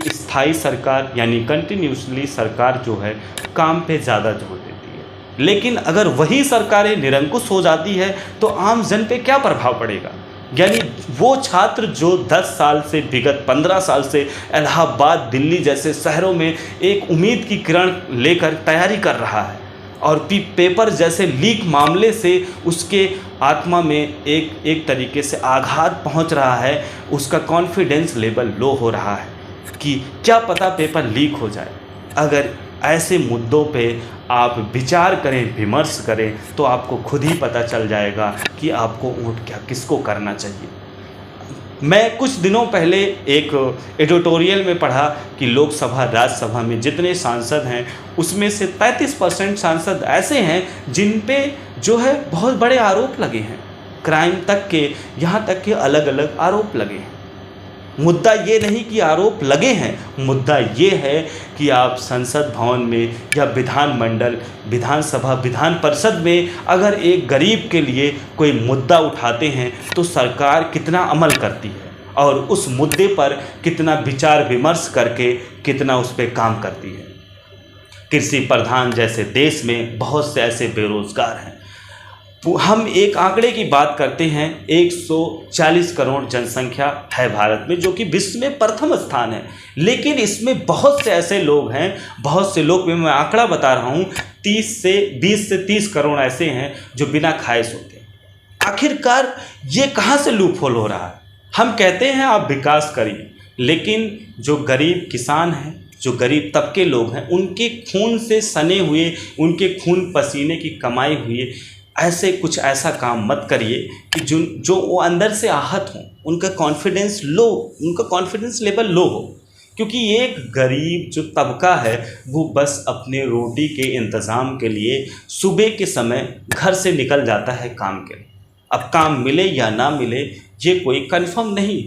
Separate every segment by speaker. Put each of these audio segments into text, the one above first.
Speaker 1: स्थायी सरकार यानी कंटिन्यूसली सरकार जो है काम पे ज़्यादा जोर देती है, लेकिन अगर वही सरकारें निरंकुश हो जाती है तो आम जन पे क्या प्रभाव पड़ेगा। यानी वो छात्र जो 10 साल से विगत 15 साल से इलाहाबाद, दिल्ली जैसे शहरों में एक उम्मीद की किरण लेकर तैयारी कर रहा है और पेपर जैसे लीक मामले से उसके आत्मा में एक तरीके से आघात पहुंच रहा है, उसका कॉन्फिडेंस लेवल लो हो रहा है कि क्या पता पेपर लीक हो जाए। अगर ऐसे मुद्दों पे आप विचार करें, विमर्श करें, तो आपको खुद ही पता चल जाएगा कि आपको वोट क्या किसको करना चाहिए। मैं कुछ दिनों पहले एक एडिटोरियल में पढ़ा कि लोकसभा राज्यसभा में जितने सांसद हैं उसमें से 33% सांसद ऐसे हैं जिन पे जो है बहुत बड़े आरोप लगे हैं, क्राइम तक के, यहाँ तक के अलग अलग आरोप लगे हैं। मुद्दा ये नहीं कि आरोप लगे हैं, मुद्दा ये है कि आप संसद भवन में या विधानमंडल, विधानसभा, विधान परिषद में अगर एक गरीब के लिए कोई मुद्दा उठाते हैं तो सरकार कितना अमल करती है और उस मुद्दे पर कितना विचार विमर्श करके कितना उस पर काम करती है। कृषि प्रधान जैसे देश में बहुत से ऐसे बेरोजगार हैं। हम एक आंकड़े की बात करते हैं, 140 करोड़ जनसंख्या है भारत में, जो कि विश्व में प्रथम स्थान है, लेकिन इसमें बहुत से ऐसे लोग हैं, बहुत से लोग, मैं आंकड़ा बता रहा हूँ, 20 से 30 करोड़ ऐसे हैं जो बिना खाए सोते हैं। आखिरकार ये कहाँ से लूपहोल हो रहा है। हम कहते हैं आप विकास करिए, लेकिन जो गरीब किसान हैं, जो गरीब तबके लोग हैं, उनके खून से सने हुए, उनके खून पसीने की कमाई हुई ऐसे कुछ ऐसा काम मत करिए कि जो वो अंदर से आहत हों, उनका कॉन्फिडेंस लेवल लो हो। क्योंकि एक गरीब जो तबका है वो बस अपने रोटी के इंतज़ाम के लिए सुबह के समय घर से निकल जाता है काम के लिए। अब काम मिले या ना मिले ये कोई कंफर्म नहीं।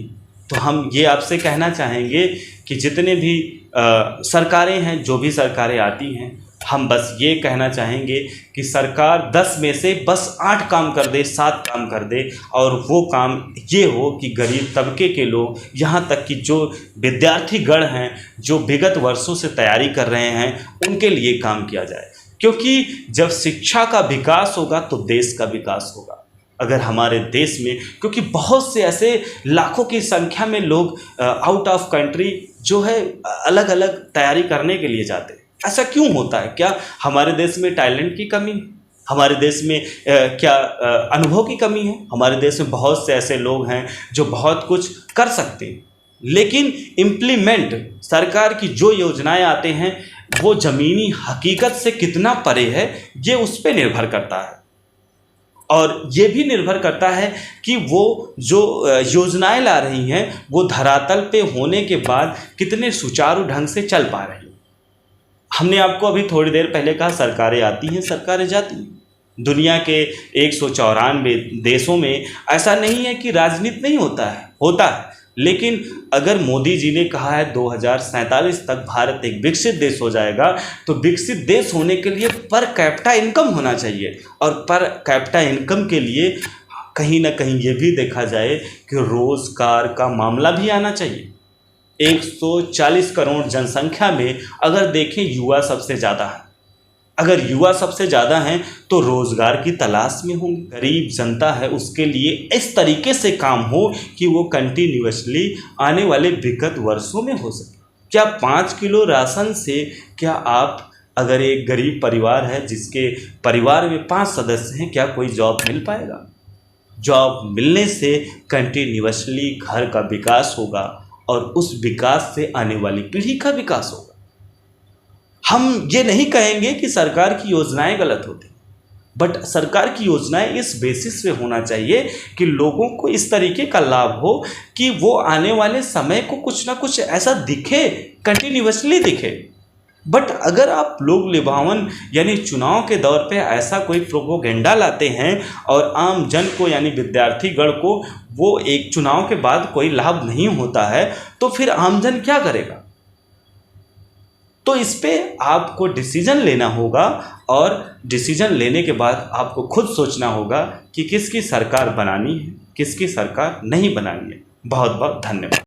Speaker 1: तो हम ये आपसे कहना चाहेंगे कि जितने भी सरकारें हैं, जो भी सरकारें आती हैं, हम बस ये कहना चाहेंगे कि सरकार 10 में से बस 8 काम कर दे, 7 काम कर दे, और वो काम ये हो कि गरीब तबके के लोग, यहाँ तक कि जो विद्यार्थी गण हैं, जो विगत वर्षों से तैयारी कर रहे हैं, उनके लिए काम किया जाए। क्योंकि जब शिक्षा का विकास होगा तो देश का विकास होगा। अगर हमारे देश में, क्योंकि बहुत से ऐसे लाखों की संख्या में लोग आउट ऑफ कंट्री जो है अलग अलग तैयारी करने के लिए जाते हैं। ऐसा क्यों होता है? क्या हमारे देश में टैलेंट की कमी है? हमारे देश में क्या अनुभव की कमी है? हमारे देश में बहुत से ऐसे लोग हैं जो बहुत कुछ कर सकते हैं, लेकिन इम्प्लीमेंट सरकार की जो योजनाएं आते हैं वो ज़मीनी हकीकत से कितना परे है, ये उस पर निर्भर करता है। और ये भी निर्भर करता है कि वो जो योजनाएं ला रही हैं वो धरातल पे होने के बाद कितने सुचारू ढंग से चल पा रही हैं। हमने आपको अभी थोड़ी देर पहले कहा सरकारें आती हैं, सरकारें जाती हैं। दुनिया के 194 देशों में ऐसा नहीं है कि राजनीति नहीं होता है। लेकिन अगर मोदी जी ने कहा है 2047 तक भारत एक विकसित देश हो जाएगा, तो विकसित देश होने के लिए पर कैपिटा इनकम होना चाहिए, और पर कैपिटा इनकम के लिए कहीं ना कहीं ये भी देखा जाए कि रोज़गार का मामला भी आना चाहिए। 140 करोड़ जनसंख्या में अगर देखें युवा सबसे ज़्यादा है। अगर युवा सबसे ज़्यादा हैं तो रोज़गार की तलाश में होंगे। गरीब जनता है, उसके लिए इस तरीके से काम हो कि वो कंटिन्यूअसली आने वाले विगत वर्षों में हो सके। क्या 5 किलो राशन से क्या आप, अगर एक गरीब परिवार है जिसके परिवार में 5 सदस्य हैं, क्या कोई जॉब मिल पाएगा? जॉब मिलने से कंटिन्यूअसली घर का विकास होगा और उस विकास से आने वाली पीढ़ी का विकास होगा। हम ये नहीं कहेंगे कि सरकार की योजनाएं गलत होती, बट सरकार की योजनाएं इस बेसिस पे होना चाहिए कि लोगों को इस तरीके का लाभ हो कि वो आने वाले समय को कुछ ना कुछ ऐसा दिखे, कंटिन्यूअसली दिखे। बट अगर आप लोग लुभावन यानी चुनाव के दौर पे ऐसा कोई प्रोपोगेंडा लाते हैं और आम जन को यानी विद्यार्थी गण को वो एक चुनाव के बाद कोई लाभ नहीं होता है, तो फिर आम जन क्या करेगा? तो इस पे आपको डिसीजन लेना होगा, और डिसीजन लेने के बाद आपको खुद सोचना होगा कि किसकी सरकार बनानी है, किसकी सरकार नहीं बनानी है। बहुत बहुत धन्यवाद।